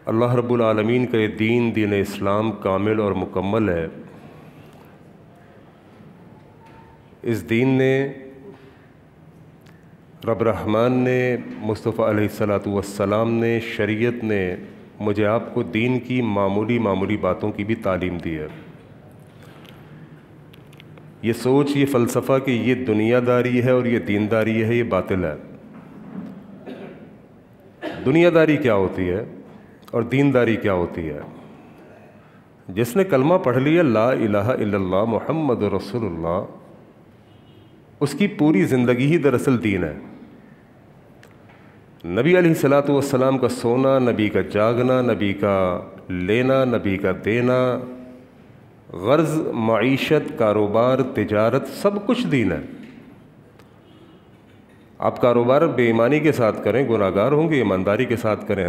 اللہ رب العالمین کا یہ دین، دین اسلام کامل اور مکمل ہے۔ اس دین نے، رب رحمان نے، مصطفیٰ علیہ السلام نے، شریعت نے مجھے آپ کو دین کی معمولی باتوں کی بھی تعلیم دی ہے۔ یہ سوچ، یہ فلسفہ کہ یہ دنیا داری ہے اور یہ دینداری ہے، یہ باطل ہے۔ دنیا داری کیا ہوتی ہے اور دینداری کیا ہوتی ہے؟ جس نے کلمہ پڑھ لیا لا الہ الا اللہ محمد رسول اللہ، اس کی پوری زندگی ہی دراصل دین ہے۔ نبی علیہ السلام کا سونا، نبی کا جاگنا، نبی کا لینا، نبی کا دینا، غرض، معیشت، کاروبار، تجارت، سب کچھ دین ہے۔ آپ کاروبار بے ایمانی کے ساتھ کریں گناہ گار ہوں گے، ایمانداری کے ساتھ کریں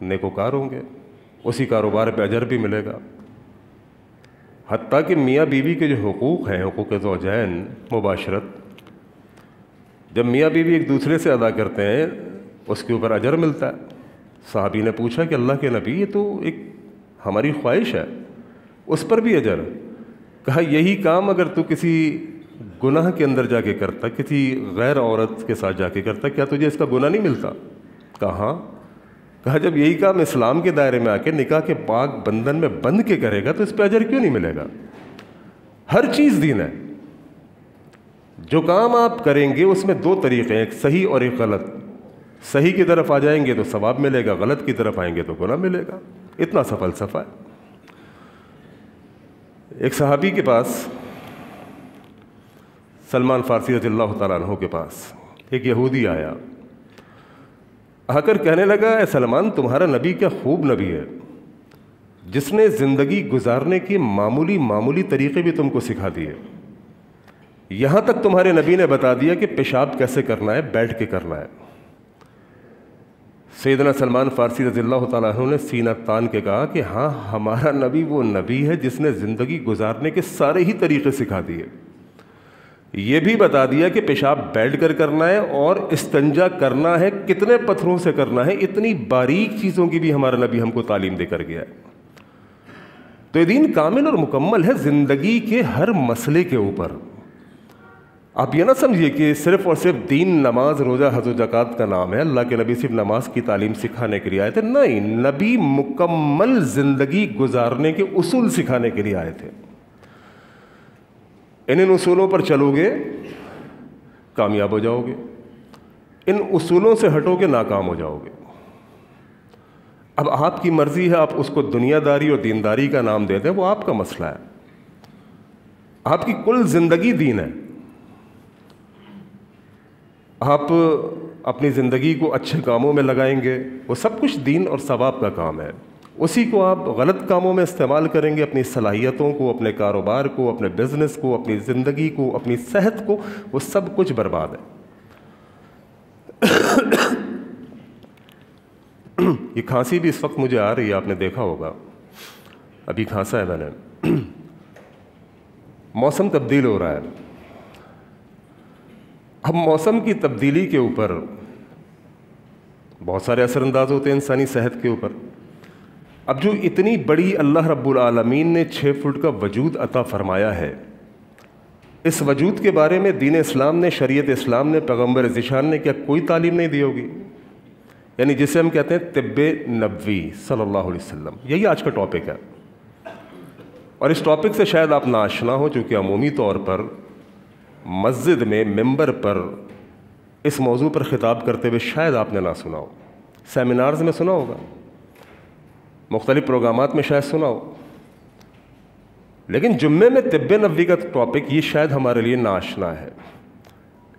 نیکوکار ہوں گے، اسی کاروبار پہ اجر بھی ملے گا۔ حتیٰ کہ میاں بیوی کے جو حقوق ہیں، حقوق زوجین، مباشرت، جب میاں بیوی ایک دوسرے سے ادا کرتے ہیں اس کے اوپر اجر ملتا ہے۔ صحابی نے پوچھا کہ اللہ کے نبی، یہ تو ایک ہماری خواہش ہے، اس پر بھی اجر؟ کہا یہی کام اگر تو کسی گناہ کے اندر جا کے کرتا، کسی غیر عورت کے ساتھ جا کے کرتا، کیا تجھے اس کا گناہ نہیں ملتا؟ کہا ہاں۔ کہا جب یہی کام اسلام کے دائرے میں آ کے نکاح کے پاک بندھن میں بندھ کے کرے گا تو اس پہ اجر کیوں نہیں ملے گا؟ ہر چیز دین ہے۔ جو کام آپ کریں گے اس میں دو طریقے ہیں، ایک صحیح اور ایک غلط۔ صحیح کی طرف آ جائیں گے تو ثواب ملے گا، غلط کی طرف آئیں گے تو گناہ ملے گا۔ اتنا سا فلسفہ ہے۔ ایک صحابی کے پاس، سلمان فارسی رضی اللہ تعالیٰ عنہ کے پاس، ایک یہودی آیا، آ کر کہنے لگا اے سلمان، تمہارا نبی کیا خوب نبی ہے، جس نے زندگی گزارنے کے معمولی طریقے بھی تم کو سکھا دیے۔ یہاں تک تمہارے نبی نے بتا دیا کہ پیشاب کیسے کرنا ہے، بیٹھ کے کرنا ہے۔ سیدنا سلمان فارسی رضی اللہ تعالیٰ عنہ نے سینہ تان کے کہا کہ ہاں، ہمارا نبی وہ نبی ہے جس نے زندگی گزارنے کے سارے ہی طریقے سکھا دیے۔ یہ بھی بتا دیا کہ پیشاب بیٹھ کر کرنا ہے اور استنجا کرنا ہے کتنے پتھروں سے کرنا ہے، اتنی باریک چیزوں کی بھی ہمارا نبی ہم کو تعلیم دے کر گیا ہے۔ تو یہ دین کامل اور مکمل ہے زندگی کے ہر مسئلے کے اوپر۔ آپ یہ نہ سمجھیے کہ صرف اور صرف دین نماز، روزہ، حج و زکوٰۃ کا نام ہے، اللہ کے نبی صرف نماز کی تعلیم سکھانے کے لیے آئے تھے، نہیں، نبی مکمل زندگی گزارنے کے اصول سکھانے کے لیے آئے تھے۔ ان اصولوں پر چلو گے کامیاب ہو جاؤ گے، ان اصولوں سے ہٹو گے ناکام ہو جاؤ گے۔ اب آپ کی مرضی ہے، آپ اس کو دنیا داری اور دینداری کا نام دے دیں، وہ آپ کا مسئلہ ہے۔ آپ کی کل زندگی دین ہے۔ آپ اپنی زندگی کو اچھے کاموں میں لگائیں گے، وہ سب کچھ دین اور ثواب کا کام ہے۔ اسی کو آپ غلط کاموں میں استعمال کریں گے، اپنی صلاحیتوں کو، اپنے کاروبار کو، اپنے بزنس کو، اپنی زندگی کو، اپنی صحت کو، وہ سب کچھ برباد ہے۔ یہ کھانسی بھی اس وقت مجھے آ رہی ہے، آپ نے دیکھا ہوگا، ابھی کھانسا ہے میں نے۔ موسم تبدیل ہو رہا ہے۔ اب موسم کی تبدیلی کے اوپر بہت سارے اثر انداز ہوتے ہیں انسانی صحت کے اوپر۔ اب جو اتنی بڑی اللہ رب العالمین نے 6 فٹ کا وجود عطا فرمایا ہے، اس وجود کے بارے میں دین اسلام نے، شریعت اسلام نے، پیغمبر ذیشان نے کیا کوئی تعلیم نہیں دی ہوگی؟ یعنی جسے ہم کہتے ہیں طب نبوی صلی اللہ علیہ وسلم، یہی آج کا ٹاپک ہے۔ اور اس ٹاپک سے شاید آپ ناآشنا ہوں، چونکہ عمومی طور پر مسجد میں ممبر پر اس موضوع پر خطاب کرتے ہوئے شاید آپ نے نہ سنا ہو۔ سیمینارز میں سنا ہوگا، مختلف پروگرامات میں شاید سنا ہو، لیکن جمعے میں طب نبوی کا ٹاپک یہ شاید ہمارے لیے ناآشنا ہے۔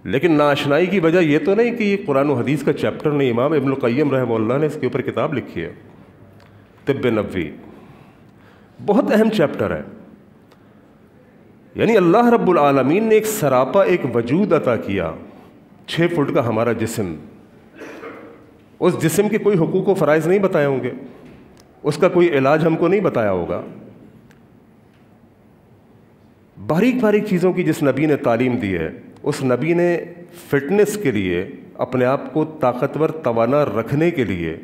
لیکن ناآشنائی کی وجہ یہ تو نہیں کہ یہ قرآن و حدیث کا چیپٹر نہیں، امام ابن القیم رحمہ اللہ نے اس کے اوپر کتاب لکھی ہے، طب نبوی، بہت اہم چیپٹر ہے۔ یعنی اللہ رب العالمین نے ایک سراپا، ایک وجود عطا کیا، 6 فٹ کا ہمارا جسم، اس جسم کے کوئی حقوق و فرائض نہیں بتائے ہوں گے، اس کا کوئی علاج ہم کو نہیں بتایا ہوگا، باریک باریک چیزوں کی جس نبی نے تعلیم دی ہے، اس نبی نے فٹنس کے لیے، اپنے آپ کو طاقتور توانا رکھنے کے لیے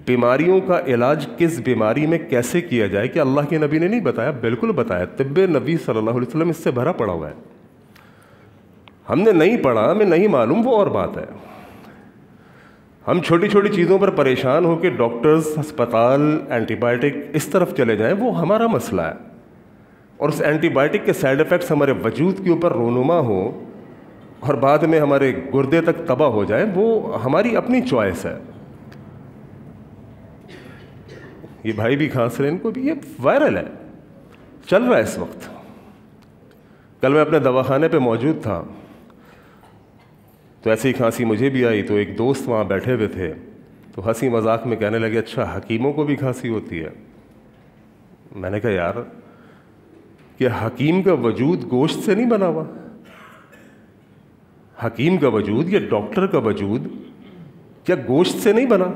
بیماریوں کا علاج کس بیماری میں کیسے کیا جائے کہ اللہ کے نبی نے نہیں بتایا؟ بالکل بتایا. طب نبی صلی اللہ علیہ وسلم اس سے بھرا پڑا ہوا ہے. ہم نے نہیں پڑھا، ہمیں نہیں معلوم، وہ اور بات ہے. ہم چھوٹی چھوٹی چیزوں پر پریشان ہو کے ڈاکٹرز، ہسپتال، اینٹی بائیوٹک اس طرف چلے جائیں، وہ ہمارا مسئلہ ہے. اور اس اینٹی بائیوٹک کے سائیڈ ایفیکٹس ہمارے وجود کے اوپر رونما ہوں اور بعد میں ہمارے گردے تک تباہ ہو جائیں، وہ ہماری اپنی چوائس ہے. یہ بھائی بھی کھانس رہے ہیں، ان کو بھی، یہ وائرل ہے، چل رہا ہے اس وقت. کل میں اپنے دواخانے پہ موجود تھا تو ایسے ہی کھانسی مجھے بھی آئی، تو ایک دوست وہاں بیٹھے ہوئے تھے تو ہنسی مذاق میں کہنے لگے اچھا حکیموں کو بھی کھانسی ہوتی ہے. میں نے کہا یار کہ حکیم کا وجود گوشت سے نہیں بنا ہوا. حکیم کا وجود یا ڈاکٹر کا وجود کیا گوشت سے نہیں بنا؟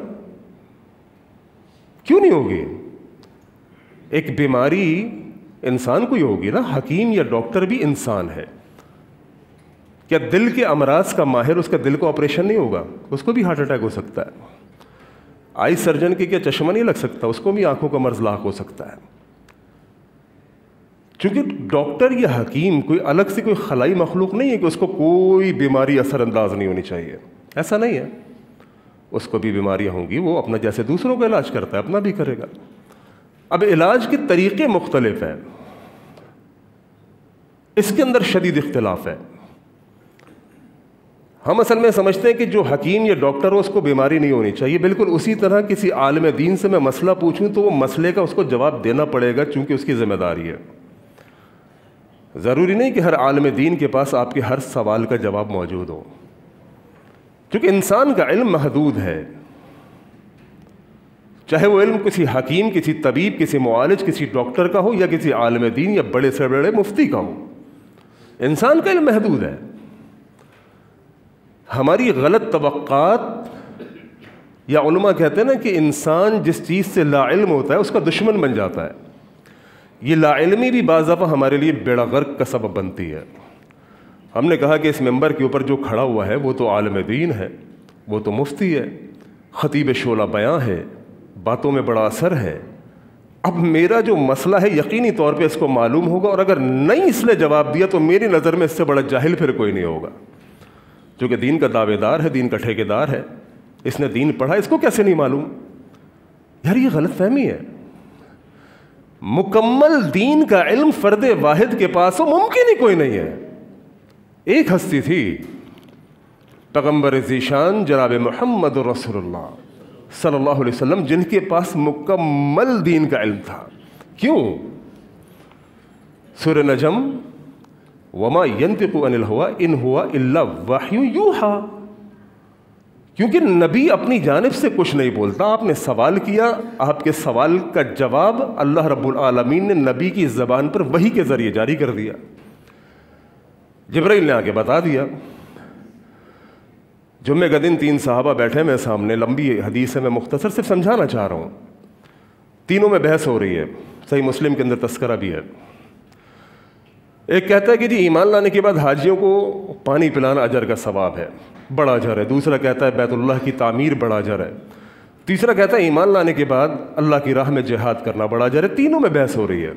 کیوں نہیں ہوگی؟ ایک بیماری انسان کو ہی ہوگی نا. حکیم یا ڈاکٹر بھی انسان ہے. کیا دل کے امراض کا ماہر، اس کا دل کو آپریشن نہیں ہوگا؟ اس کو بھی ہارٹ اٹیک ہو سکتا ہے. آئی سرجن کے کیا چشمہ نہیں لگ سکتا؟ اس کو بھی آنکھوں کا مرض لاحق ہو سکتا ہے. چونکہ ڈاکٹر یا حکیم کوئی الگ سے کوئی خلائی مخلوق نہیں ہے کہ اس کو کوئی بیماری اثر انداز نہیں ہونی چاہیے، ایسا نہیں ہے. اس کو بھی بیماریاں ہوں گی، وہ اپنا جیسے دوسروں کا علاج کرتا ہے اپنا بھی کرے گا. اب علاج کے طریقے مختلف ہیں، اس کے اندر شدید اختلاف ہے. ہم اصل میں سمجھتے ہیں کہ جو حکیم یا ڈاکٹر ہو اس کو بیماری نہیں ہونی چاہیے. بالکل اسی طرح کسی عالم دین سے میں مسئلہ پوچھوں تو وہ مسئلے کا اس کو جواب دینا پڑے گا، چونکہ اس کی ذمہ داری ہے. ضروری نہیں کہ ہر عالم دین کے پاس آپ کے ہر سوال کا جواب موجود ہو، کیونکہ انسان کا علم محدود ہے. چاہے وہ علم کسی حکیم، کسی طبیب، کسی معالج، کسی ڈاکٹر کا ہو یا کسی عالم دین یا بڑے سے بڑے مفتی کا ہو، انسان کا علم محدود ہے. ہماری غلط توقعات، یا علماء کہتے ہیں نا کہ انسان جس چیز سے لا علم ہوتا ہے اس کا دشمن بن جاتا ہے. یہ لا علمی بھی بعض دفعہ ہمارے لیے بیڑا غرق کا سبب بنتی ہے. ہم نے کہا کہ اس ممبر کے اوپر جو کھڑا ہوا ہے وہ تو عالم دین ہے، وہ تو مفتی ہے، خطیب شعلہ بیاں ہے، باتوں میں بڑا اثر ہے. اب میرا جو مسئلہ ہے یقینی طور پہ اس کو معلوم ہوگا، اور اگر نہیں اس نے جواب دیا تو میری نظر میں اس سے بڑا جاہل پھر کوئی نہیں ہوگا. جو کہ دین کا دعوے دار ہے، دین کا ٹھیکیدار ہے، اس نے دین پڑھا، اس کو کیسے نہیں معلوم؟ یار یہ غلط فہمی ہے. مکمل دین کا علم فرد واحد کے پاس ہو ممکن ہی کوئی نہیں ہے. ایک ہستی تھی، پیغمبر ذیشان جناب محمد رسول اللہ صلی اللہ علیہ وسلم، جن کے پاس مکمل دین کا علم تھا. کیوں؟ سورہ نجم، وما ينطق عن الهوى ان هو الا وحی یوحی، کیونکہ نبی اپنی جانب سے کچھ نہیں بولتا. آپ نے سوال کیا، آپ کے سوال کا جواب اللہ رب العالمین نے نبی کی زبان پر وحی کے ذریعے جاری کر دیا. جبرائیل نے آ کے بتا دیا. جمعے کا دن 3 صحابہ بیٹھے میں سامنے، لمبی حدیث ہے، میں مختصر صرف سمجھانا چاہ رہا ہوں. تینوں میں بحث ہو رہی ہے، صحیح مسلم کے اندر تذکرہ بھی ہے. ایک کہتا ہے کہ جی ایمان لانے کے بعد حاجیوں کو پانی پلانا اجر کا ثواب ہے، بڑا اجر ہے. دوسرا کہتا ہے بیت اللہ کی تعمیر بڑا اجر ہے. تیسرا کہتا ہے ایمان لانے کے بعد اللہ کی راہ میں جہاد کرنا بڑا اجر ہے. تینوں میں بحث ہو رہی ہے.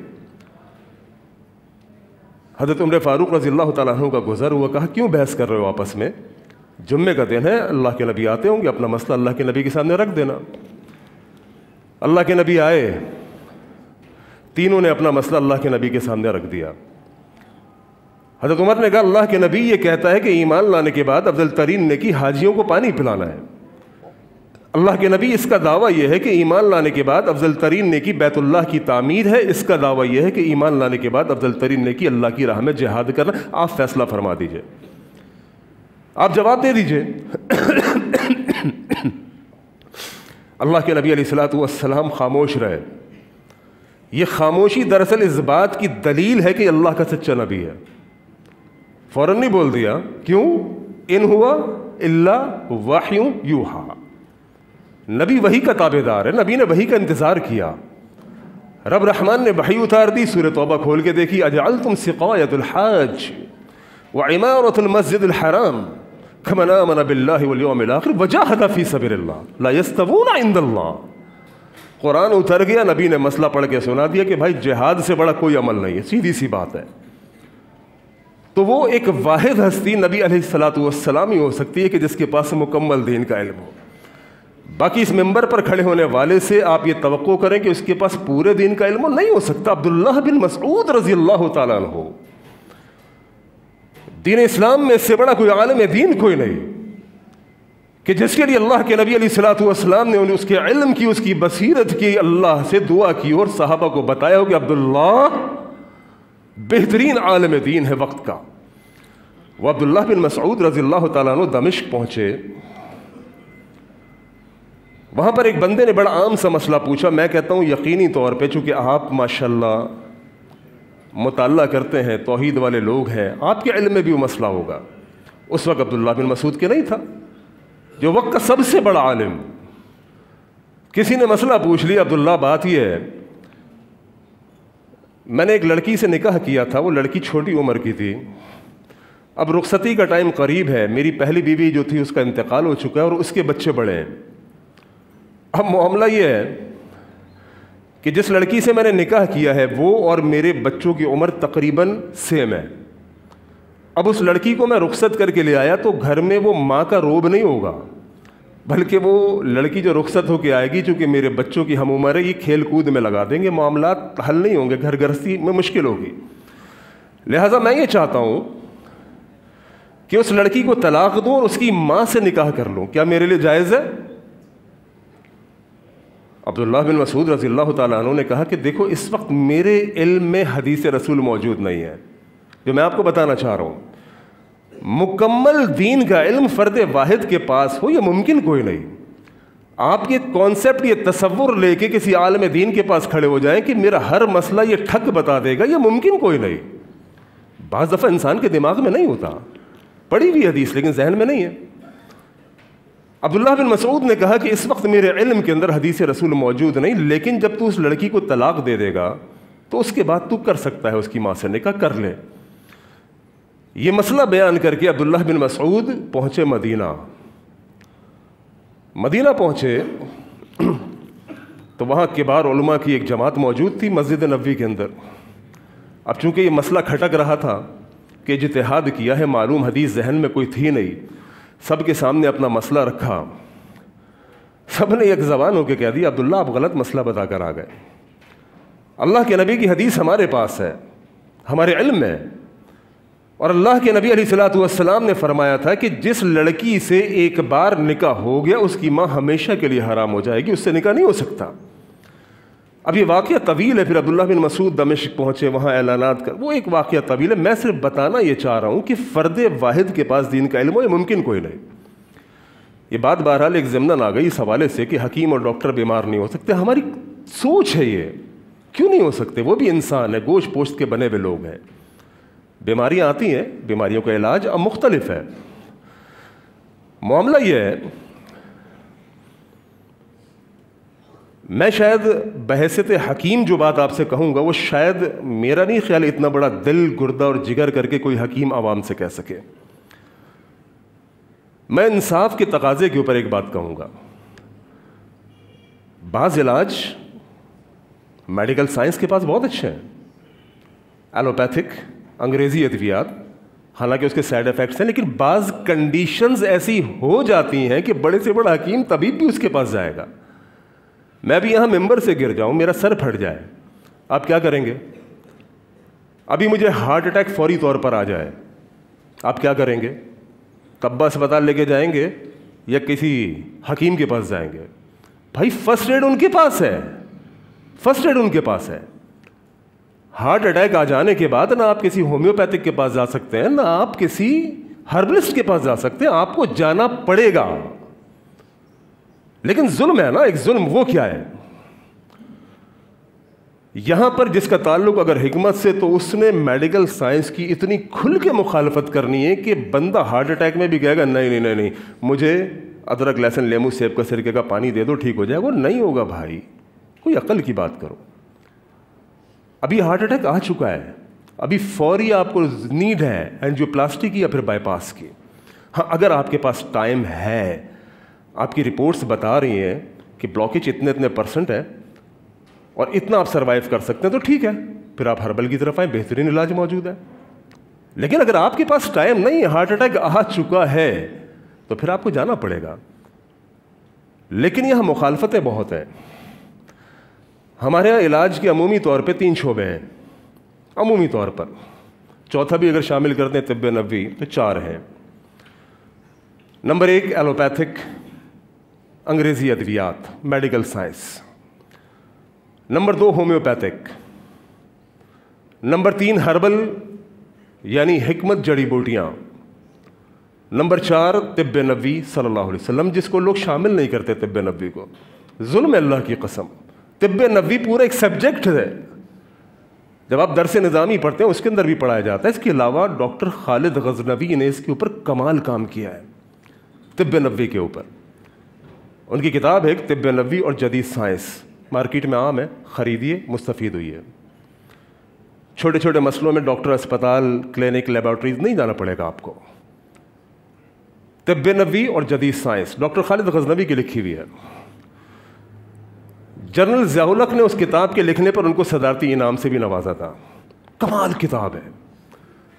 حضرت عمر فاروق رضی اللہ تعالیٰ عنہ کا گزر ہوا. کہا کیوں بحث کر رہے ہو آپس میں؟ جمعے کا دن ہے، اللہ کے نبی آتے ہوں گے، اپنا مسئلہ اللہ کے نبی کے سامنے رکھ دینا. اللہ کے نبی آئے، تینوں نے اپنا مسئلہ اللہ کے نبی کے سامنے رکھ دیا. حضرت عمر نے کہا اللہ کے نبی یہ کہتا ہے کہ ایمان لانے کے بعد افضل ترین نیکی حاجیوں کو پانی پلانا ہے. اللہ کے نبی اس کا دعویٰ یہ ہے کہ ایمان لانے کے بعد افضل ترین نیکی بیت اللہ کی تعمیر ہے. اس کا دعویٰ یہ ہے کہ ایمان لانے کے بعد افضل ترین نیکی اللہ کی راہ میں جہاد کرنا. آپ فیصلہ فرما دیجئے، آپ جواب دے دیجئے. اللہ کے نبی علیہ الصلوۃ والسلام خاموش رہے. یہ خاموشی دراصل اس بات کی دلیل ہے کہ اللہ کا سچا نبی ہے. فوراً نہیں بول دیا. کیوں؟ ان ہوا الا وحی یوحی. نبی وحی کا تابع دار ہے، نبی نے وحی کا انتظار کیا. رب رحمان نے وحی اتار دی. سورہ توبہ کھول کے دیکھی، اجعلتم سقایۃ الحاج وعمارۃ المسجد الحرام کمن آمن باللہ والیوم الآخر وجاہد فی سبیل اللہ لا یستوون عند اللہ قرآن اتر گیا, نبی نے مسئلہ پڑھ کے سنا دیا کہ بھائی جہاد سے بڑا کوئی عمل نہیں ہے, سیدھی سی بات ہے. تو وہ ایک واحد ہستی نبی علیہ الصلاۃ والسلام ہی ہو سکتی ہے کہ جس کے پاس مکمل دین کا علم ہو. باقی اس ممبر پر کھڑے ہونے والے سے آپ یہ توقع کریں کہ اس کے پاس پورے دین کا علم نہیں ہو سکتا. عبداللہ بن مسعود رضی اللہ تعالیٰ عنہ, دین اسلام میں اس سے بڑا کوئی عالم دین کوئی نہیں کہ جس کے لیے اللہ کے نبی علیہ الصلاۃ والسلام نے اس کے علم کی, اس کی بصیرت کی, اللہ سے دعا کی اور صحابہ کو بتایا ہو کہ عبداللہ بہترین عالم دین ہے وقت کا. وہ عبداللہ بن مسعود رضی اللہ تعالیٰ عنہ دمشق پہنچے. وہاں پر ایک بندے نے بڑا عام سا مسئلہ پوچھا. میں کہتا ہوں یقینی طور پہ چونکہ آپ ماشاءاللہ مطالعہ کرتے ہیں, توحید والے لوگ ہیں, آپ کے علم میں بھی وہ مسئلہ ہوگا. اس وقت عبداللہ بن مسعود کے نہیں تھا, جو وقت کا سب سے بڑا عالم. کسی نے مسئلہ پوچھ لیا, عبداللہ بات یہ ہے میں نے ایک لڑکی سے نکاح کیا تھا, وہ لڑکی چھوٹی عمر کی تھی, اب رخصتی کا ٹائم قریب ہے, میری پہلی بیوی جو تھی اس کا انتقال ہو چکا ہے اور اس کے بچے بڑے ہیں. اب معاملہ یہ ہے کہ جس لڑکی سے میں نے نکاح کیا ہے وہ اور میرے بچوں کی عمر تقریباً سیم ہے. اب اس لڑکی کو میں رخصت کر کے لے آیا تو گھر میں وہ ماں کا روب نہیں ہوگا, بلکہ وہ لڑکی جو رخصت ہو کے آئے گی, چونکہ میرے بچوں کی ہم عمر ہے, یہ کھیل کود میں لگا دیں گے, معاملات حل نہیں ہوں گے, گھر گرہستی میں مشکل ہوگی. لہٰذا میں یہ چاہتا ہوں کہ اس لڑکی کو طلاق دوں اور اس کی ماں سے نکاح کر لوں, کیا میرے لیے جائز ہے؟ عبداللہ بن مسعود رضی اللہ تعالیٰ عنہ نے کہا کہ دیکھو اس وقت میرے علم میں حدیث رسول موجود نہیں ہے جو میں آپ کو بتانا چاہ رہا ہوں. مکمل دین کا علم فرد واحد کے پاس ہو یہ ممکن کوئی نہیں. آپ یہ کانسیپٹ, یہ تصور لے کے کسی عالم دین کے پاس کھڑے ہو جائیں کہ میرا ہر مسئلہ یہ ٹھک بتا دے گا, یہ ممکن کوئی نہیں. بعض دفعہ انسان کے دماغ میں نہیں ہوتا, پڑھی ہوئی حدیث لیکن ذہن میں نہیں ہے. عبداللہ بن مسعود نے کہا کہ اس وقت میرے علم کے اندر حدیث رسول موجود نہیں, لیکن جب تو اس لڑکی کو طلاق دے دے گا تو اس کے بعد تو کر سکتا ہے اس کی ماں سے نکاح کر لے. یہ مسئلہ بیان کر کے عبداللہ بن مسعود پہنچے مدینہ. مدینہ پہنچے تو وہاں کبار علماء کی ایک جماعت موجود تھی مسجد نبوی کے اندر. اب چونکہ یہ مسئلہ کھٹک رہا تھا کہ اجتہاد کیا ہے, معلوم حدیث ذہن میں کوئی تھی نہیں, سب کے سامنے اپنا مسئلہ رکھا, سب نے ایک زبان ہو کے کہہ دیا عبداللہ آپ غلط مسئلہ بتا کر آ گئے, اللہ کے نبی کی حدیث ہمارے پاس ہے, ہمارے علم میں, اور اللہ کے نبی علیہ الصلاۃ والسلام نے فرمایا تھا کہ جس لڑکی سے ایک بار نکاح ہو گیا اس کی ماں ہمیشہ کے لیے حرام ہو جائے گی, اس سے نکاح نہیں ہو سکتا. اب یہ واقعہ طویل ہے, پھر عبداللہ بن مسعود دمشق پہنچے, وہاں اعلانات کر, وہ ایک واقعہ طویل ہے. میں صرف بتانا یہ چاہ رہا ہوں کہ فرد واحد کے پاس دین کا علم ہو یہ ممکن کوئی نہیں. یہ بات بہرحال ایک ضمناً آ گئی اس حوالے سے کہ حکیم اور ڈاکٹر بیمار نہیں ہو سکتے. ہماری سوچ ہے یہ, کیوں نہیں ہو سکتے؟ وہ بھی انسان ہے, گوشت پوشت کے بنے ہوئے لوگ ہیں, بیماریاں آتی ہیں, بیماریوں کا علاج اب مختلف ہے. معاملہ یہ ہے, میں شاید بحیثیت حکیم جو بات آپ سے کہوں گا وہ شاید میرا نہیں خیال اتنا بڑا دل گردہ اور جگر کر کے کوئی حکیم عوام سے کہہ سکے. میں انصاف کے تقاضے کے اوپر ایک بات کہوں گا. بعض علاج میڈیکل سائنس کے پاس بہت اچھے ہیں, ایلوپیتھک, انگریزی ادویات, حالانکہ اس کے سائیڈ افیکٹس ہیں, لیکن بعض کنڈیشنز ایسی ہو جاتی ہیں کہ بڑے سے بڑا حکیم طبیب بھی اس کے پاس جائے گا. میں بھی یہاں ممبر سے گر جاؤں, میرا سر پھٹ جائے, آپ کیا کریں گے؟ ابھی مجھے ہارٹ اٹیک فوری طور پر آ جائے, آپ کیا کریں گے؟ طبہ اسپتال لے کے جائیں گے یا کسی حکیم کے پاس جائیں گے؟ بھائی فرسٹ ایڈ ان کے پاس ہے, فرسٹ ایڈ ان کے پاس ہے. ہارٹ اٹیک آ جانے کے بعد نہ آپ کسی ہومیوپیتھک کے پاس جا سکتے ہیں, نہ آپ کسی ہربلسٹ کے پاس جا سکتے ہیں, آپ کو جانا پڑے گا. لیکن ظلم ہے نا, ایک ظلم, وہ کیا ہے؟ یہاں پر جس کا تعلق اگر حکمت سے, تو اس نے میڈیکل سائنس کی اتنی کھل کے مخالفت کرنی ہے کہ بندہ ہارٹ اٹیک میں بھی کہے گا نہیں نہیں نہیں, مجھے ادرک لہسن لیمو سیب کا سرکے کا پانی دے دو ٹھیک ہو جائے. وہ نہیں ہوگا بھائی, کوئی عقل کی بات کرو. ابھی ہارٹ اٹیک آ چکا ہے, ابھی فوری آپ کو نیڈ ہے اینجیوپلاسٹی کی یا پھر بائی پاس کی. ہاں اگر آپ کے پاس ٹائم ہے, آپ کی رپورٹس بتا رہی ہیں کہ بلاکیج اتنے اتنے % ہے, اور اتنا آپ سروائیو کر سکتے ہیں تو ٹھیک ہے، پھر آپ ہربل کی طرف آئیں، بہترین علاج موجود ہے. لیکن اگر آپ کے پاس ٹائم نہیں ہے، ہارٹ اٹیک آ چکا ہے، تو پھر آپ کو جانا پڑے گا. لیکن یہاں مخالفتیں بہت ہیں. ہمارے یہاں علاج کے عمومی طور پہ 3 شعبے ہیں، عمومی طور پر، چوتھا بھی اگر شامل کر دیں طب نبوی تو 4 ہیں. نمبر 1 ایلوپیتھک، انگریزی ادویات، medical science. Number 2 homeopathic. Number 3 herbal یعنی حکمت جڑی بوٹیاں. نمبر 4 طب نبوی صلی اللہ علیہ وسلم، جس کو لوگ شامل نہیں کرتے. طب نبوی کو ظلم ہے اللہ کی قسم. طب نبوی پورا ایک سبجیکٹ ہے، جب آپ درس نظامی پڑھتے ہیں اس کے اندر بھی پڑھایا جاتا ہے. اس کے علاوہ ڈاکٹر خالد غزنوی نے اس کے اوپر کمال کام کیا ہے، طب نبوی کے اوپر. ان کی کتاب ہے طب نبوی اور جدید سائنس، مارکیٹ میں عام ہے، خریدیے، مستفید ہوئیے. چھوٹے چھوٹے مسئلوں میں ڈاکٹر، اسپتال، کلینک، لیبارٹریز نہیں جانا پڑے گا آپ کو. طب نبوی اور جدید سائنس ڈاکٹر خالد غزنوی کی لکھی ہوئی ہے. جنرل ضیاء الحق نے اس کتاب کے لکھنے پر ان کو صدارتی انعام سے بھی نوازا تھا. کمال کتاب ہے.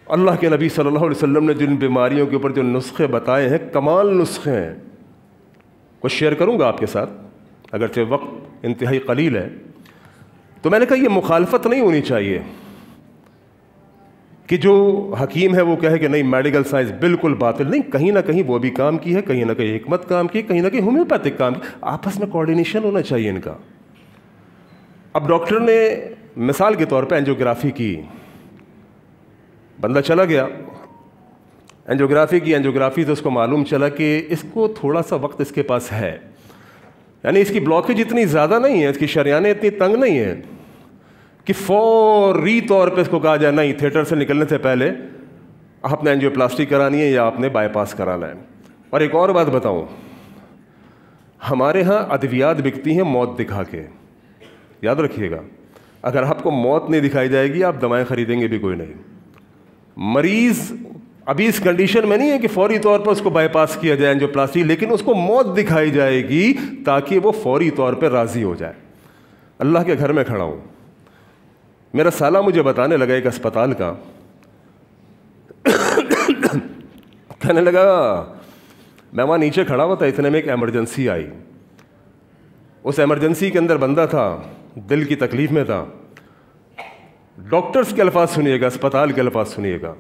اللہ کے نبی صلی اللہ علیہ وسلم نے جن بیماریوں کے اوپر جو نسخے بتائے ہیں، کمال نسخے ہیں. کچھ شیئر کروں گا آپ کے ساتھ، اگرچہ وقت انتہائی قلیل ہے. تو میں نے کہا یہ مخالفت نہیں ہونی چاہیے کہ جو حکیم ہے وہ کہے کہ نہیں میڈیکل سائنس بالکل باطل. نہیں، کہیں نہ کہیں وہ بھی کام کی ہے، کہیں نہ کہیں حکمت کام کی، کہیں نہ کہیں ہومیوپیتھک کام کی. آپس میں کوآرڈینیشن ہونا چاہیے ان کا. اب ڈاکٹر نے مثال کے طور پہ اینجیوگرافی کی، بندہ چلا گیا، اینجیوگرافی سے اس کو معلوم چلا کہ اس کو تھوڑا سا وقت اس کے پاس ہے، یعنی اس کی بلاکیج اتنی زیادہ نہیں ہے، اس کی شریانیں اتنی تنگ نہیں ہیں کہ فوری طور پہ اس کو کہا جائے نہیں، تھیٹر سے نکلنے سے پہلے آپ نے اینجیوپلاسٹی کرانی ہے یا آپ نے بائی پاس کرانا ہے. اور ایک اور بات بتاؤں، ہمارے ہاں ادویات بکتی ہیں موت دکھا کے. یاد رکھیے گا، اگر آپ کو موت نہیں دکھائی جائے گی آپ دوائیں خریدیں گے بھی کوئی نہیں. مریض ابھی اس کنڈیشن میں نہیں ہے کہ فوری طور پر اس کو بائی پاس کیا جائے اینجیوپلاسٹی، لیکن اس کو موت دکھائی جائے گی تاکہ وہ فوری طور پہ راضی ہو جائے. اللہ کے گھر میں کھڑا ہوں، میرا سالہ مجھے بتانے لگا ایک اسپتال کا، کہنے لگا میں وہاں نیچے کھڑا ہوا تھا، اتنے میں ایک ایمرجنسی آئی. اس ایمرجنسی کے اندر بندہ تھا، دل کی تکلیف میں تھا. ڈاکٹرز کے الفاظ سنیے گا، اسپتال کے الفاظ سنیے گا.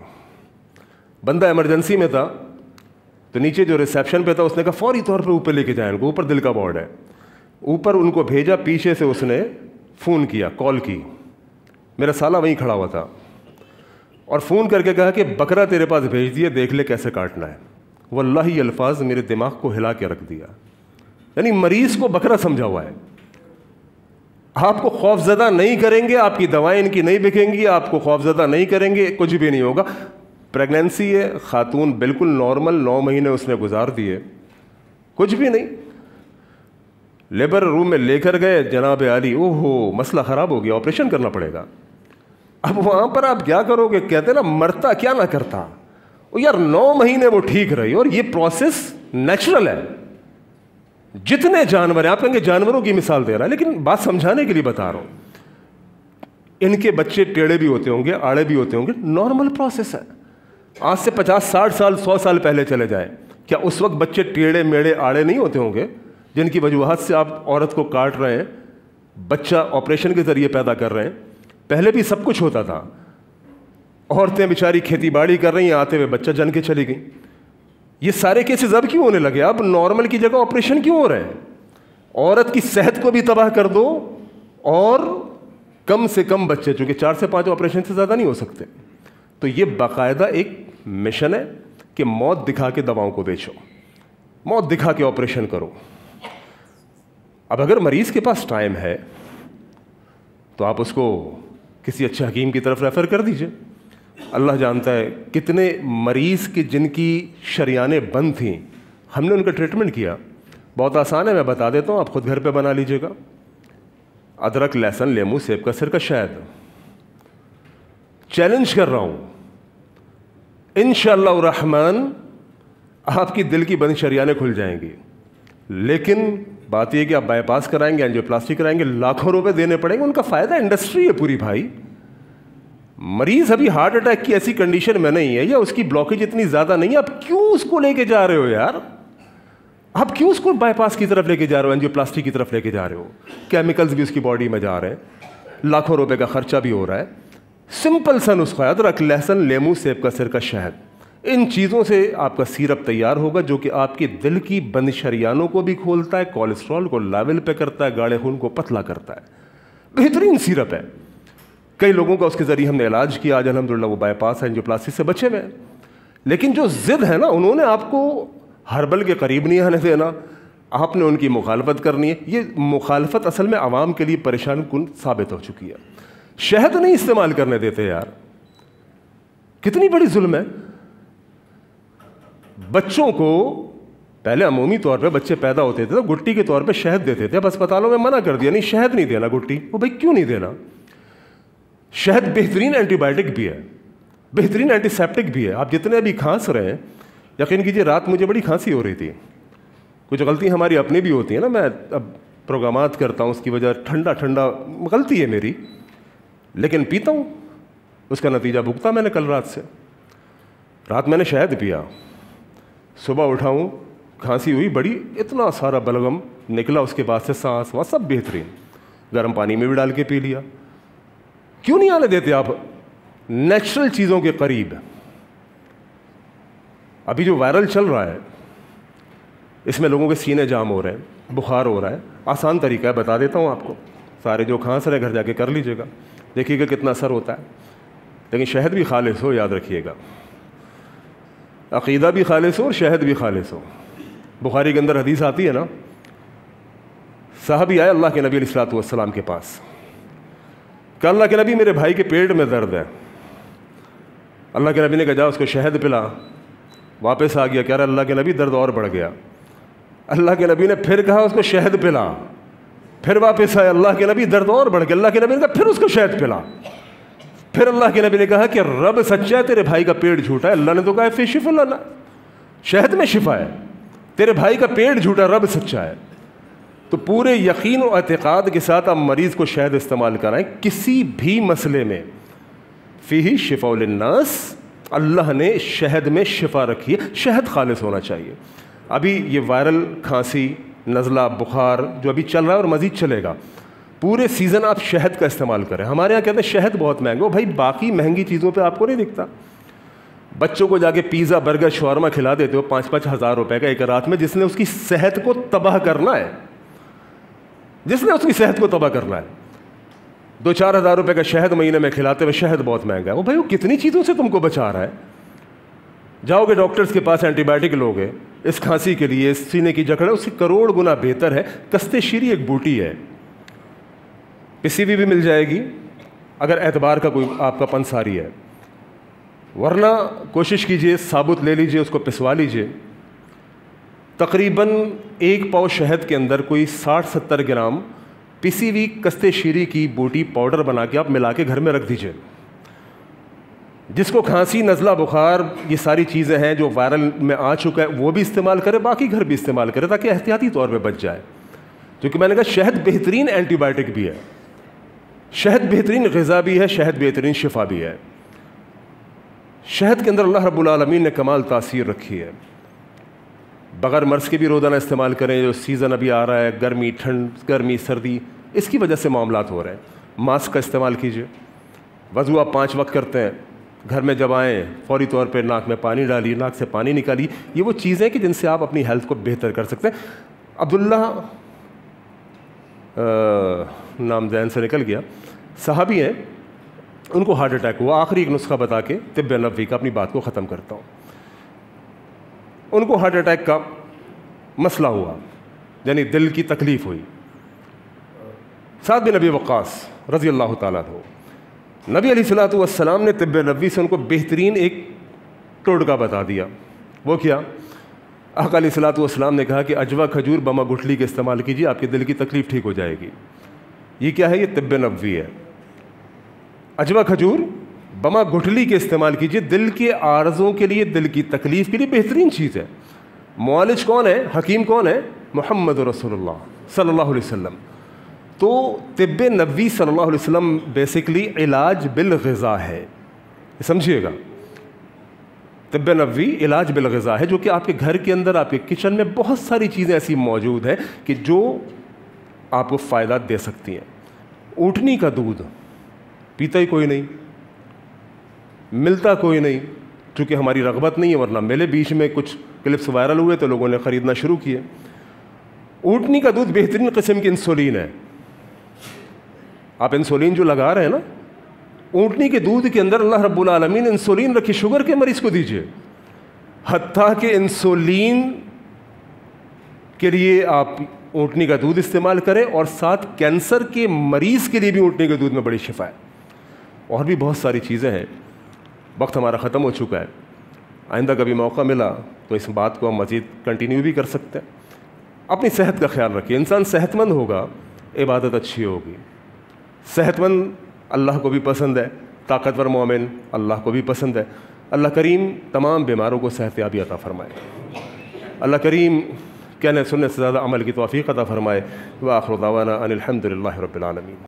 بندہ ایمرجنسی میں تھا تو نیچے جو ریسیپشن پہ تھا اس نے کہا فوری طور پہ اوپر لے کے جائیں ان کو، اوپر دل کا وارڈ ہے. اوپر ان کو بھیجا، پیچھے سے اس نے فون کیا، کال کی. میرا سالہ وہیں کھڑا ہوا تھا اور فون کر کے کہا کہ بکرا تیرے پاس بھیج دیے، دیکھ لے کیسے کاٹنا ہے. واللہ یہ الفاظ میرے دماغ کو ہلا کے رکھ دیا. یعنی مریض کو بکرا سمجھا ہوا ہے. آپ کو خوف زدہ نہیں کریں گے، آپ کی دوائیں ان کی نہیں بکیں گی، آپ کو خوف زدہ نہیں کریں گے، کچھ بھی نہیں ہوگا. پریگنینسی ہے، خاتون بالکل نارمل، 9 مہینے اس نے گزار دیے، کچھ بھی نہیں. لیبر روم میں لے کر گئے، جناب عالی اوہو مسئلہ خراب ہو گیا، آپریشن کرنا پڑے گا. اب وہاں پر آپ کیا کرو گے؟ کہتے نا مرتا کیا نہ کرتا. یار 9 مہینے وہ ٹھیک رہی، اور یہ پروسیس نیچرل ہے. جتنے جانور ہیں، آپ کہیں گے جانوروں کی مثال دے رہا ہے، لیکن بات سمجھانے کے لیے بتا رہا ہوں. ان کے بچے ٹیڑے بھی ہوتے ہوں گے، آڑے بھی ہوتے ہوں گے، نارمل پروسیس ہے. آج سے 50 60 سال 100 سال پہلے چلے جائیں، کیا اس وقت بچے ٹیڑے میڑے آڑے نہیں ہوتے ہوں گے جن کی وجوہات سے آپ عورت کو کاٹ رہے ہیں، بچہ آپریشن کے ذریعے پیدا کر رہے ہیں؟ پہلے بھی سب کچھ ہوتا تھا. عورتیں بیچاری کھیتی باڑی کر رہی ہیں، آتے ہوئے بچہ جن کے چلی گئیں. یہ سارے کیسز اب کیوں ہونے لگے؟ اب نارمل کی جگہ آپریشن کیوں ہو رہے ہیں؟ عورت کی صحت کو بھی تباہ کر دو، اور کم سے کم بچے، چونکہ 4 سے 5 آپریشن سے زیادہ نہیں ہو سکتے. تو یہ باقاعدہ ایک مشن ہے کہ موت دکھا کے دواؤں کو بیچو، موت دکھا کے آپریشن کرو. اب اگر مریض کے پاس ٹائم ہے تو آپ اس کو کسی اچھے حکیم کی طرف ریفر کر دیجئے. اللہ جانتا ہے کتنے مریض کی جن کی شریانیں بند تھیں، ہم نے ان کا ٹریٹمنٹ کیا. بہت آسان ہے، میں بتا دیتا ہوں، آپ خود گھر پہ بنا لیجئے گا. ادرک، لہسن، لیمو، سیب کا سرکہ، شہد. چیلنج کر رہا ہوں، انشاءاللہ الرحمن آپ کی دل کی بند شریانیں کھل جائیں گی. لیکن بات یہ کہ آپ بائی پاس کرائیں گے, اینجیوپلاسٹی کرائیں گے, لاکھوں روپے دینے پڑیں گے, ان کا فائدہ انڈسٹری ہے پوری بھائی. مریض ابھی ہارٹ اٹیک کی ایسی کنڈیشن میں نہیں ہے یا اس کی بلاکیج اتنی زیادہ نہیں ہے, آپ کیوں اس کو لے کے جا رہے ہو یار؟ آپ کیوں اس کو بائی پاس کی طرف لے کے جا رہے ہو, اینجیوپلاسٹی کی طرف لے کے جا رہے ہو؟ کیمیکلز بھی اس کی باڈی میں جا رہے ہیں, لاکھوں روپے کا خرچہ بھی ہو رہا ہے. سمپل سا نسخہ ہے, ادرک, لہسن, لیمو, سیب کا سرکہ, شہد, ان چیزوں سے آپ کا سیرپ تیار ہوگا جو کہ آپ کے دل کی بند شریانوں کو بھی کھولتا ہے, کولیسٹرول کو لیول پہ کرتا ہے, گاڑے خون کو پتلا کرتا ہے. بہترین سیرپ ہے. کئی لوگوں کا اس کے ذریعے ہم نے علاج کیا, آج الحمدللہ وہ بائی پاس اینجیوپلاسٹی سے بچے ہوئے ہیں. لیکن جو ضد ہے نا, انہوں نے آپ کو ہربل کے قریب نہیں آنے دینا, آپ نے ان کی مخالفت کرنی ہے. یہ مخالفت اصل میں عوام کے لیے پریشان کن ثابت ہو چکی ہے. شہد نہیں استعمال کرنے دیتے یار, کتنی بڑی ظلم ہے. بچوں کو پہلے عمومی طور پہ بچے پیدا ہوتے تھے تو گٹی کے طور پہ شہد دیتے تھے. اب اسپتالوں میں منع کر دیا, نہیں شہد نہیں دینا گٹی. وہ بھائی کیوں نہیں دینا؟ شہد بہترین اینٹی بائیوٹک بھی ہے, بہترین اینٹی سیپٹک بھی ہے. آپ جتنے ابھی کھانس رہے ہیں, یقین کیجیے رات مجھے بڑی کھانسی ہو رہی تھی. کچھ غلطی ہماری اپنی بھی ہوتی ہیں نا, میں اب پروگرامات کرتا ہوں, اس کی وجہ ٹھنڈا غلطی ہے میری, لیکن پیتا ہوں, اس کا نتیجہ بھگتا میں نے کل رات سے. رات میں نے شہد پیا, صبح اٹھا ہوں, کھانسی ہوئی بڑی, اتنا سارا بلغم نکلا اس کے بعد سے, سانس وہاں سب بہترین, گرم پانی میں بھی ڈال کے پی لیا. کیوں نہیں آنے دیتے آپ نیچرل چیزوں کے قریب؟ ابھی جو وائرل چل رہا ہے اس میں لوگوں کے سینے جام ہو رہے ہیں, بخار ہو رہا ہے. آسان طریقہ ہے, بتا دیتا ہوں آپ کو, سارے جو کھانس رہے گھر جا کے کر لیجیے گا, دیکھیے گا کتنا اثر ہوتا ہے. لیکن شہد بھی خالص ہو, یاد رکھیے گا, عقیدہ بھی خالص ہو اور شہد بھی خالص ہو. بخاری کے اندر حدیث آتی ہے نا, صحابی آئے اللہ کے نبی علیہ الصلوۃ والسلام کے پاس, کہ اللہ کے نبی میرے بھائی کے پیٹ میں درد ہے. اللہ کے نبی نے کہا جا اس کو شہد پلا. واپس آ گیا, کہہ رہا اللہ کے نبی درد اور بڑھ گیا. اللہ کے نبی نے پھر کہا اس کو شہد پلا. پھر واپس آیا, اللہ کے نبی درد اور بڑھ گیا. اللہ کے نبی نے کہا پھر اس کو شہد پلا. پھر اللہ کے نبی نے کہا کہ رب سچا ہے, تیرے بھائی کا پیٹ جھوٹا ہے. اللہ نے تو کہا فی شفا لنا, شہد میں شفا ہے, تیرے بھائی کا پیٹ جھوٹا, رب سچا ہے. تو پورے یقین و اعتقاد کے ساتھ آپ مریض کو شہد استعمال کرائیں کسی بھی مسئلے میں. فیہ شفاء للناس, اللہ نے شہد میں شفا رکھی ہے. شہد خالص ہونا چاہیے. ابھی یہ وائرل کھانسی, نزلہ, بخار جو ابھی چل رہا ہے اور مزید چلے گا, پورے سیزن آپ شہد کا استعمال کریں. ہمارے یہاں کہتے ہیں شہد بہت مہنگا. بھائی باقی مہنگی چیزوں پہ آپ کو نہیں دکھتا. بچوں کو جا کے پیزا, برگر, شاورما کھلا دیتے ہو 5-5 ہزار روپے کا ایک رات میں, جس نے اس کی صحت کو تباہ کرنا ہے, جس نے اس کی صحت کو تباہ کرنا ہے. 2-4 ہزار روپے کا شہد مہینے میں کھلاتے ہوئے, شہد بہت مہنگا ہے. وہ بھائی وہ کتنی چیزوں سے تم کو بچا رہا ہے. جاؤ گے ڈاکٹرز کے پاس, اینٹی بائیوٹک لوگے اس کھانسی کے لیے, اس سینے کی جکڑ ہے, اس سے کروڑ گنا بہتر ہے کستے شیری ایک بوٹی ہے, پسی بھی مل جائے گی اگر اعتبار کا کوئی آپ کا پنساری ہے. ورنہ کوشش کیجئے ثابت لے لیجئے, اس کو پسوا لیجئے. تقریباً 1 پاؤ شہد کے اندر کوئی 60-70 گرام پسی ہوئی کستے شیری کی بوٹی پاؤڈر بنا کے آپ ملا کے گھر میں رکھ دیجئے. جس کو کھانسی, نزلہ, بخار, یہ ساری چیزیں ہیں جو وائرل میں آ چکا ہے, وہ بھی استعمال کرے, باقی گھر بھی استعمال کرے, تاکہ احتیاطی طور پہ بچ جائے. کیونکہ میں نے کہا شہد بہترین اینٹی بائیوٹک بھی ہے, شہد بہترین غذا بھی ہے, شہد بہترین شفا بھی ہے. شہد کے اندر اللہ رب العالمین نے کمال تاثیر رکھی ہے. بغیر مرض کے بھی روزانہ استعمال کریں. جو سیزن ابھی آ رہا ہے, گرمی, ٹھنڈ, گرمی, سردی, اس کی وجہ سے معاملات ہو رہے ہیں. ماسک کا استعمال کیجیے. وضو آپ 5 وقت کرتے ہیں, گھر میں جب آئیں فوری طور پہ ناک میں پانی ڈالیے, ناک سے پانی نکالیے. یہ وہ چیزیں کہ جن سے آپ اپنی ہیلتھ کو بہتر کر سکتے ہیں. عبداللہ نام ذہن سے نکل گیا, صحابی ہیں, ان کو ہارٹ اٹیک ہوا. آخری ایک نسخہ بتا کے طب نبوی کا اپنی بات کو ختم کرتا ہوں. ان کو ہارٹ اٹیک کا مسئلہ ہوا, یعنی دل کی تکلیف ہوئی. سعد بن ابی وقاص رضی اللہ تعالیٰ عنہ, نبی علیہ الصلوۃ والسلام نے طب نبوی سے ان کو بہترین ایک ٹوٹکا بتا دیا. وہ کیا؟ آقا علیہ الصلوۃ والسلام نے کہا کہ اجوا کھجور بما گٹھلی کے استعمال کیجیے, آپ کے دل کی تکلیف ٹھیک ہو جائے گی. یہ کیا ہے؟ یہ طب نبوی ہے. اجوا کھجور بما گٹھلی کے استعمال کیجیے, دل کے عارضوں کے لیے, دل کی تکلیف کے لیے بہترین چیز ہے. معالج کون ہے, حکیم کون ہے؟ محمد رسول اللہ صلی اللہ علیہ وسلم. تو طب نبوی صلی اللہ علیہ وسلم بیسکلی علاج بالغذا ہے, سمجھیے گا. طب نبوی علاج بالغذا ہے, جو کہ آپ کے گھر کے اندر, آپ کے کچن میں بہت ساری چیزیں ایسی موجود ہیں کہ جو آپ کو فائدہ دے سکتی ہیں. اونٹنی کا دودھ پیتا ہی کوئی نہیں, ملتا کوئی نہیں, چونکہ ہماری رغبت نہیں ہے, ورنہ ملے. بیچ میں کچھ کلپس وائرل ہوئے تو لوگوں نے خریدنا شروع کیے. اونٹنی کا دودھ بہترین قسم کی انسولین ہے. آپ انسولین جو لگا رہے ہیں نا, اونٹنی کے دودھ کے اندر اللہ رب العالمین انسولین رکھی, شوگر کے مریض کو دیجیے. حتیٰ کہ انسولین کے لیے آپ اونٹنی کا دودھ استعمال کریں, اور ساتھ کینسر کے مریض کے لیے بھی اونٹنی کے دودھ میں بڑی شفا ہے. اور بھی بہت ساری چیزیں ہیں. وقت ہمارا ختم ہو چکا ہے. آئندہ کبھی موقع ملا تو اس بات کو ہم مزید کنٹینیو بھی کر سکتے ہیں. اپنی صحت کا خیال رکھیے. انسان صحت مند ہوگا, عبادت اچھی ہوگی. صحت مند اللہ کو بھی پسند ہے, طاقتور مومن اللہ کو بھی پسند ہے. اللہ کریم تمام بیماروں کو صحت یابی عطا فرمائے. اللہ کریم کہنے سننے سے زیادہ عمل کی توفیق عطا فرمائے. وآخر دعوانا ان الحمد للہ رب العالمین.